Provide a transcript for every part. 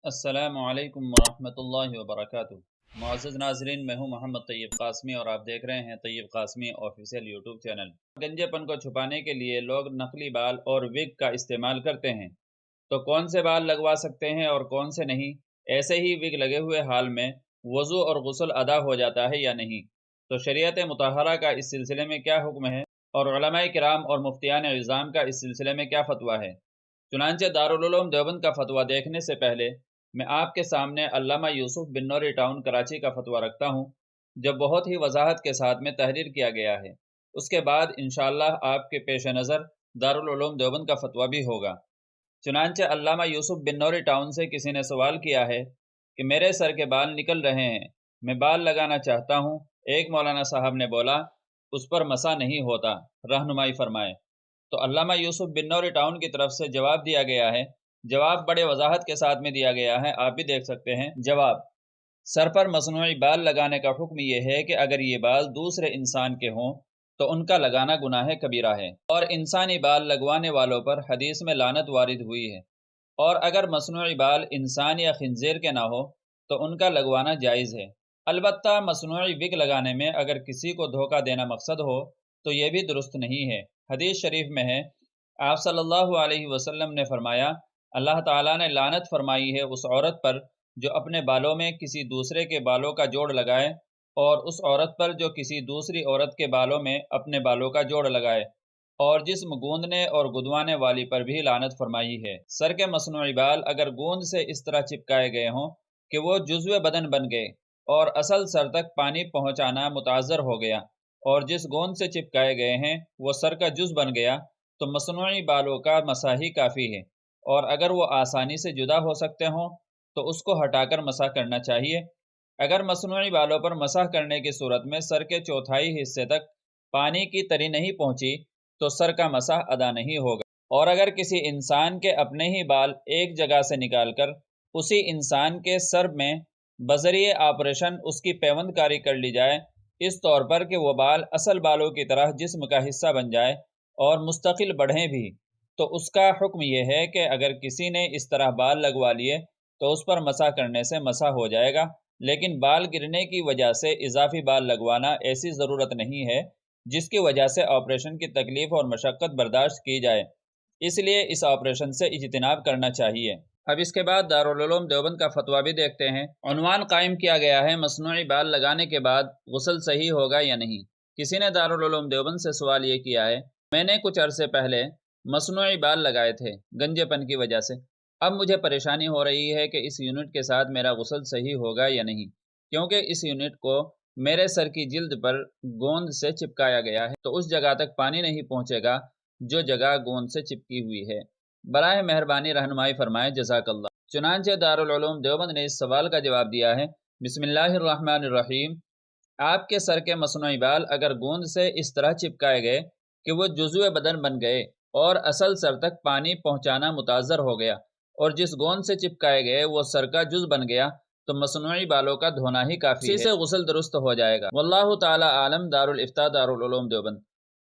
السلام علیکم ورحمۃ اللہ وبرکاتہ۔ معزز ناظرین، میں ہوں محمد طیب قاسمی اور آپ دیکھ رہے ہیں طیب قاسمی آفیشیل یوٹیوب چینل۔ گنجے پن کو چھپانے کے لیے لوگ نقلی بال اور وگ کا استعمال کرتے ہیں، تو کون سے بال لگوا سکتے ہیں اور کون سے نہیں؟ ایسے ہی وگ لگے ہوئے حال میں وضو اور غسل ادا ہو جاتا ہے یا نہیں؟ تو شریعت مطہرہ کا اس سلسلے میں کیا حکم ہے اور علماء کرام اور مفتیان عظام کا اس سلسلے میں کیا فتویٰ ہے؟ چنانچہ دارالعلوم دیوبند کا فتویٰ دیکھنے سے پہلے میں آپ کے سامنے علامہ یوسف بن نوری ٹاؤن کراچی کا فتویٰ رکھتا ہوں، جو بہت ہی وضاحت کے ساتھ میں تحریر کیا گیا ہے۔ اس کے بعد انشاءاللہ آپ کے پیش نظر دارالعلوم دیوبند کا فتویٰ بھی ہوگا۔ چنانچہ علامہ یوسف بن نوری ٹاؤن سے کسی نے سوال کیا ہے کہ میرے سر کے بال نکل رہے ہیں، میں بال لگانا چاہتا ہوں۔ ایک مولانا صاحب نے بولا اس پر مسح نہیں ہوتا، رہنمائی فرمائے۔ تو علامہ یوسف بن نوری ٹاؤن کی طرف سے جواب دیا گیا ہے۔ جواب بڑے وضاحت کے ساتھ میں دیا گیا ہے، آپ بھی دیکھ سکتے ہیں۔ جواب: سر پر مصنوعی بال لگانے کا حکم یہ ہے کہ اگر یہ بال دوسرے انسان کے ہوں تو ان کا لگانا گناہ کبیرہ ہے، اور انسانی بال لگوانے والوں پر حدیث میں لعنت وارد ہوئی ہے۔ اور اگر مصنوعی بال انسان یا خنزیر کے نہ ہو تو ان کا لگوانا جائز ہے۔ البتہ مصنوعی وگ لگانے میں اگر کسی کو دھوکہ دینا مقصد ہو تو یہ بھی درست نہیں ہے۔ حدیث شریف میں ہے، آپ صلی اللہ علیہ وسلم نے فرمایا، اللہ تعالیٰ نے لعنت فرمائی ہے اس عورت پر جو اپنے بالوں میں کسی دوسرے کے بالوں کا جوڑ لگائے، اور اس عورت پر جو کسی دوسری عورت کے بالوں میں اپنے بالوں کا جوڑ لگائے، اور جسم گوندنے اور گدوانے والی پر بھی لعنت فرمائی ہے۔ سر کے مصنوعی بال اگر گوند سے اس طرح چپکائے گئے ہوں کہ وہ جزو بدن بن گئے اور اصل سر تک پانی پہنچانا متعذر ہو گیا، اور جس گوند سے چپکائے گئے ہیں وہ سر کا جز بن گیا، تو مصنوعی بالوں کا مسح ہی کافی ہے۔ اور اگر وہ آسانی سے جدا ہو سکتے ہوں تو اس کو ہٹا کر مسح کرنا چاہیے۔ اگر مصنوعی بالوں پر مسح کرنے کی صورت میں سر کے چوتھائی حصے تک پانی کی تری نہیں پہنچی تو سر کا مسح ادا نہیں ہوگا۔ اور اگر کسی انسان کے اپنے ہی بال ایک جگہ سے نکال کر اسی انسان کے سر میں بذریعہ آپریشن اس کی پیوند کاری کر لی جائے، اس طور پر کہ وہ بال اصل بالوں کی طرح جسم کا حصہ بن جائے اور مستقل بڑھیں بھی، تو اس کا حکم یہ ہے کہ اگر کسی نے اس طرح بال لگوا لیے تو اس پر مسح کرنے سے مسح ہو جائے گا، لیکن بال گرنے کی وجہ سے اضافی بال لگوانا ایسی ضرورت نہیں ہے جس کی وجہ سے آپریشن کی تکلیف اور مشقت برداشت کی جائے، اس لیے اس آپریشن سے اجتناب کرنا چاہیے۔ اب اس کے بعد دارالعلوم دیوبند کا فتویٰ بھی دیکھتے ہیں۔ عنوان قائم کیا گیا ہے، مصنوعی بال لگانے کے بعد غسل صحیح ہوگا یا نہیں؟ کسی نے دارالعلوم دیوبند سے سوال یہ کیا ہے، میں نے کچھ عرصے پہلے مصنوعی بال لگائے تھے گنجے پن کی وجہ سے، اب مجھے پریشانی ہو رہی ہے کہ اس یونٹ کے ساتھ میرا غسل صحیح ہوگا یا نہیں، کیونکہ اس یونٹ کو میرے سر کی جلد پر گوند سے چپکایا گیا ہے، تو اس جگہ تک پانی نہیں پہنچے گا جو جگہ گوند سے چپکی ہوئی ہے۔ براہ مہربانی رہنمائی فرمائیں، جزاک اللہ۔ چنانچہ دارالعلوم دیوبند نے اس سوال کا جواب دیا ہے، بسم اللہ الرحمن الرحیم، آپ کے سر کے مصنوعی بال اگر گوند سے اس طرح چپکائے گئے کہ وہ جزو بدن بن گئے اور اصل سر تک پانی پہنچانا متعذر ہو گیا، اور جس گوند سے چپکائے گئے وہ سر کا جز بن گیا، تو مصنوعی بالوں کا دھونا ہی کافی ہے، اسی سے غسل درست ہو جائے گا۔ واللہ تعالی عالم۔ دارالفتاء دارالعلوم دیوبند۔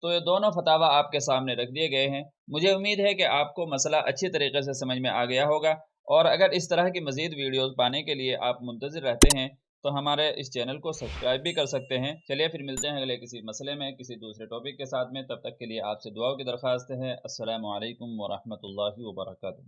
تو یہ دونوں فتاوی آپ کے سامنے رکھ دیے گئے ہیں۔ مجھے امید ہے کہ آپ کو مسئلہ اچھی طریقے سے سمجھ میں آ گیا ہوگا، اور اگر اس طرح کی مزید ویڈیوز پانے کے لیے آپ منتظر رہتے ہیں تو ہمارے اس چینل کو سبسکرائب بھی کر سکتے ہیں۔ چلیے پھر ملتے ہیں اگلے کسی مسئلے میں کسی دوسرے ٹاپک کے ساتھ میں، تب تک کے لیے آپ سے دعاؤں کی درخواست ہے۔ السلام علیکم ورحمۃ اللہ وبرکاتہ۔